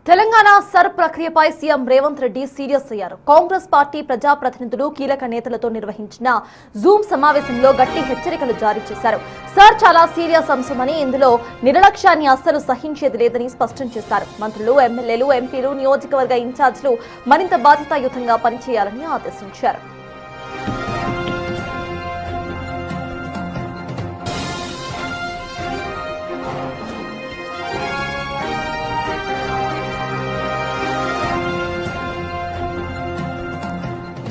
Telangana sir ప్రక్రియపై CM Revanth Reddy serious అయ్యారు. Congress party ప్రజాప్రతినిధులు కీలక నేతలతో నిర్వహించిన జూమ్ సమావేశంలో గట్టి హెచ్చరికలు జారీ చేశారు. సర్ చాలా సీరియస్ అంశమని, ఇందులో నిర్లక్ష్యాన్ని అస్సలు సహించేది లేదని స్పష్టం చేశారు. మంత్రులు, ఎమ్మెల్యేలు, ఎంపీలు, నియోజకవర్గ ఇన్ఛార్జీలు మరింత బాధ్యతాయుతంగా పనిచేయాలని ఆదేశించారు.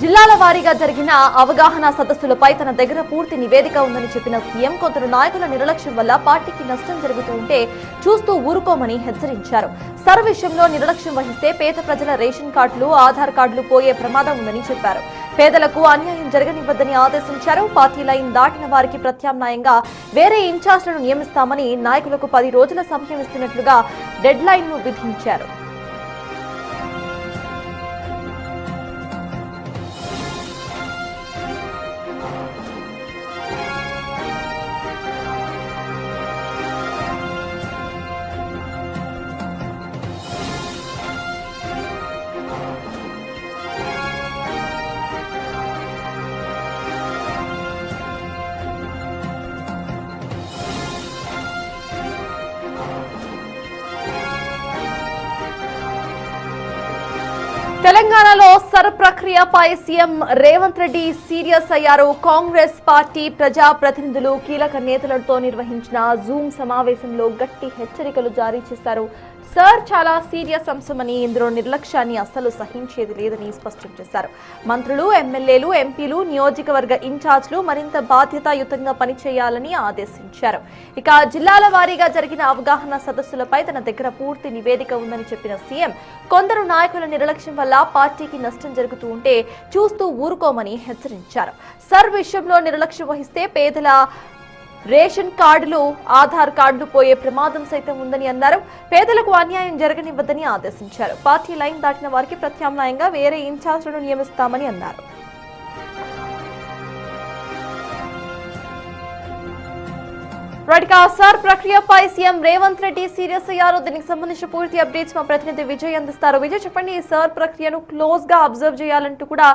జిల్లాల వారీగా జరిగిన అవగాహన సదస్సులపై తన దగ్గర పూర్తి నివేదిక ఉందని చెప్పిన సీఎం, కొందరు నాయకుల నిర్లక్ష్యం వల్ల పార్టీకి నష్టం జరుగుతూ ఉంటే చూస్తూ ఊరుకోమని హెచ్చరించారు. సర్ విషయంలో నిర్లక్ష్యం వహిస్తే పేద ప్రజల రేషన్ కార్డులు, ఆధార్ కార్డులు పోయే ప్రమాదం ఉందని చెప్పారు. పేదలకు అన్యాయం జరగనివ్వద్దని ఆదేశించారు. పార్టీ లైన్ దాటిన వారికి ప్రత్యామ్నాయంగా వేరే ఇన్ఛార్జ్లను నియమిస్తామని నాయకులకు 10 రోజుల సమయం ఇస్తున్నట్లుగా డెడ్ లైన్ ను విధించారు. తెలంగాణలో సర్ ప్రక్రియపై సీఎం రేవంత్ రెడ్డి సీరియస్ అయ్యారు. కాంగ్రెస్ పార్టీ ప్రజాప్రతినిధులు కీలక నేతలతో నిర్వహించిన జూమ్ సమావేశంలో గట్టి హెచ్చరికలు జారీ చేశారు. సర్ చాలా సీరియస్ అంశమని, ఇందులో నిర్లక్ష్యాన్ని అస్సలు సహించేది లేదని స్పష్టం చేశారు. మంత్రులు, ఎమ్మెల్యేలు, ఎంపీలు, నియోజకవర్గ ఇన్ఛార్జ్లు మరింత బాధ్యతాయుతంగా పనిచేయాలని ఆదేశించారు. ఇక జిల్లాల వారీగా జరిగిన అవగాహన సదస్సులపై తన దగ్గర పూర్తి నివేదిక ఉందని చెప్పిన సీఎం, కొందరు నాయకుల నిర్లక్ష్యం వల్ల పార్టీకి నష్టం జరుగుతూ ఉంటే చూస్తూ ఊరుకోమని హెచ్చరించారు. సర్ విషయంలో నిర్లక్ష్యం వహిస్తే పేదల రేషన్ కార్డులు, ఆధార్ కార్డులు పోయే ప్రమాదం సైతం ఉందని అన్నారు. పేదలకు అన్యాయం జరగనివ్వద్దని ఆదేశించారు. పార్టీ లైన్ దాటిన వారికి ప్రత్యామ్నాయంగా వేరే ఇన్ఛార్జ్లను నియమిస్తామని అన్నారు. సర్ ప్రక్రియపై సీఎం రేవంత్ రెడ్డి సీరియస్ అయ్యారు. దీనికి సంబంధించిన పూర్తి అప్డేట్స్ మా ప్రతినిధి విజయ్ అందిస్తారు. విజయ్, చెప్పండి, సర్ ప్రక్రియను క్లోజ్ గా అబ్జర్వ్ చేయాలంటూ కూడా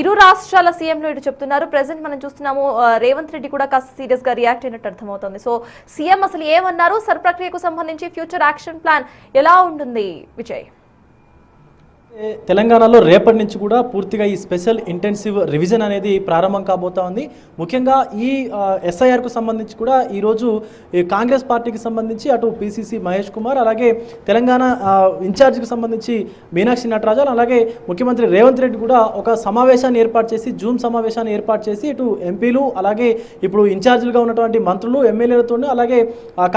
ఇరు రాష్ట్రాల సీఎంలు ఇటు చెప్తున్నారు. ప్రెసెంట్ మనం చూస్తున్నాము, రేవంత్ రెడ్డి కూడా కాస్త సీరియస్ గా రియాక్ట్ అయినట్టు అర్థమవుతుంది. సో సీఎం అసలు ఏమన్నారు? సర్ ప్రక్రియకు సంబంధించి ఫ్యూచర్ యాక్షన్ ప్లాన్ ఎలా ఉంటుంది విజయ్? తెలంగాణలో రేపటి నుంచి కూడా పూర్తిగా ఈ స్పెషల్ ఇంటెన్సివ్ రివిజన్ అనేది ప్రారంభం కాబోతా ఉంది. ముఖ్యంగా ఈ ఎస్ఐఆర్కు సంబంధించి కూడా ఈరోజు కాంగ్రెస్ పార్టీకి సంబంధించి అటు పిసిసి మహేష్ కుమార్, అలాగే తెలంగాణ ఇన్ఛార్జికి సంబంధించి మీనాక్షి నటరాజన్, అలాగే ముఖ్యమంత్రి రేవంత్ రెడ్డి కూడా ఒక సమావేశాన్ని ఏర్పాటు చేసి, జూమ్ సమావేశాన్ని ఏర్పాటు చేసి ఇటు ఎంపీలు, అలాగే ఇప్పుడు ఇన్ఛార్జీలుగా ఉన్నటువంటి మంత్రులు, ఎమ్మెల్యేలతో, అలాగే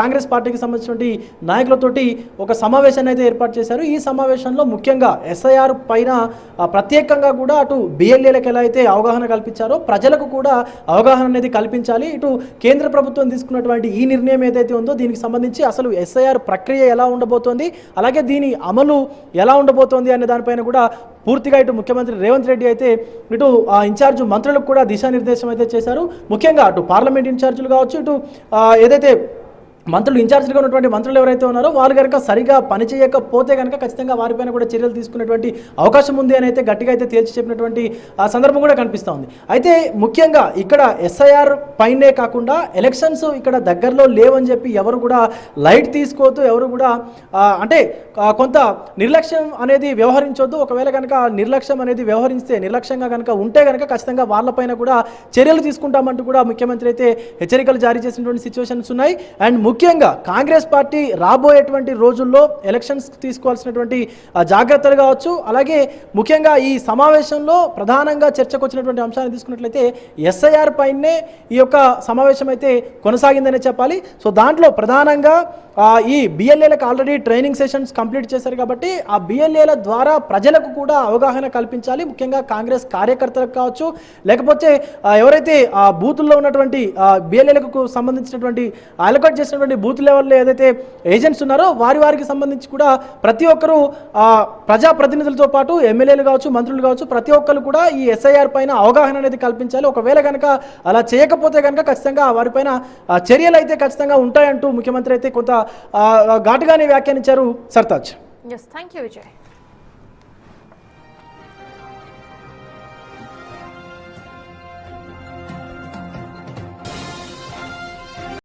కాంగ్రెస్ పార్టీకి సంబంధించినటువంటి నాయకులతోటి ఒక సమావేశాన్ని అయితే ఏర్పాటు చేశారు. ఈ సమావేశంలో ముఖ్యంగా ఎస్ఐఆర్ పైన ప్రత్యేకంగా కూడా అటు బిఎల్ఏలకు ఎలా అయితే అవగాహన కల్పించారో ప్రజలకు కూడా అవగాహన అనేది కల్పించాలి. ఇటు కేంద్ర ప్రభుత్వం తీసుకున్నటువంటి ఈ నిర్ణయం ఏదైతే ఉందో దీనికి సంబంధించి అసలు ఎస్ఐఆర్ ప్రక్రియ ఎలా ఉండబోతోంది, అలాగే దీని అమలు ఎలా ఉండబోతోంది అనే దానిపైన కూడా పూర్తిగా ఇటు ముఖ్యమంత్రి రేవంత్ రెడ్డి అయితే ఇటు ఇన్ఛార్జ్ మంత్రులకు కూడా దిశానిర్దేశం అయితే చేశారు. ముఖ్యంగా అటు పార్లమెంట్ ఇన్ఛార్జీలు కావచ్చు, ఇటు ఏదైతే మంత్రులు ఇన్ఛార్జ్గా ఉన్నటువంటి మంత్రులు ఎవరైతే ఉన్నారో వాళ్ళు కనుక సరిగా పనిచేయకపోతే కనుక ఖచ్చితంగా వారిపైన కూడా చర్యలు తీసుకునేటువంటి అవకాశం ఉంది అని అయితే గట్టిగా అయితే తేల్చి చెప్పినటువంటి సందర్భం కూడా కనిపిస్తూ ఉంది. అయితే ముఖ్యంగా ఇక్కడ ఎస్ఐఆర్ పైనే కాకుండా ఎలక్షన్స్ ఇక్కడ దగ్గరలో లేవని చెప్పి ఎవరు కూడా లైట్ తీసుకోవద్దు, ఎవరు కూడా అంటే కొంత నిర్లక్ష్యం అనేది వ్యవహరించొద్దు. ఒకవేళ కనుక నిర్లక్ష్యం అనేది వ్యవహరిస్తే, నిర్లక్ష్యంగా కనుక ఉంటే కనుక ఖచ్చితంగా వాళ్ళపైన కూడా చర్యలు తీసుకుంటామంటూ కూడా ముఖ్యమంత్రి అయితే హెచ్చరికలు జారీ చేసినటువంటి సిచ్యువేషన్స్ ఉన్నాయి. అండ్ ముఖ్యంగా కాంగ్రెస్ పార్టీ రాబోయేటువంటి రోజుల్లో ఎలక్షన్స్ తీసుకోవాల్సినటువంటి జాగ్రత్తలు కావచ్చు, అలాగే ముఖ్యంగా ఈ సమావేశంలో ప్రధానంగా చర్చకు వచ్చినటువంటి అంశాన్ని తీసుకున్నట్లయితే ఎస్ఐఆర్ పైనే ఈ యొక్క సమావేశం అయితే కొనసాగిందనే చెప్పాలి. సో దాంట్లో ప్రధానంగా ఈ బిఎల్ఏలకు ఆల్రెడీ ట్రైనింగ్ సెషన్స్ కంప్లీట్ చేశారు కాబట్టి ఆ బిఎల్ఏల ద్వారా ప్రజలకు కూడా అవగాహన కల్పించాలి. ముఖ్యంగా కాంగ్రెస్ కార్యకర్తలకు కావచ్చు, లేకపోతే ఎవరైతే ఆ బూతుల్లో ఉన్నటువంటి బిఎల్ఏలకు సంబంధించినటువంటి అలొకేట్ చేసినటువంటి బూత్ లెవెల్లో ఏదైతే ఏజెంట్స్ ఉన్నారో వారికి సంబంధించి కూడా ప్రతి ఒక్కరూ ప్రజాప్రతినిధులతో పాటు ఎమ్మెల్యేలు కావచ్చు, మంత్రులు కావచ్చు, ప్రతి ఒక్కరు కూడా ఈ ఎస్ఐఆర్ పైన అవగాహన అనేది కల్పించాలి. ఒకవేళ కనుక అలా చేయకపోతే కనుక ఖచ్చితంగా వారిపైన చర్యలు అయితే ఖచ్చితంగా ఉంటాయంటూ ముఖ్యమంత్రి అయితే కొంత ఘాటుగానే వ్యాఖ్యానించారు. Sartaj. Yes thank you Vijay.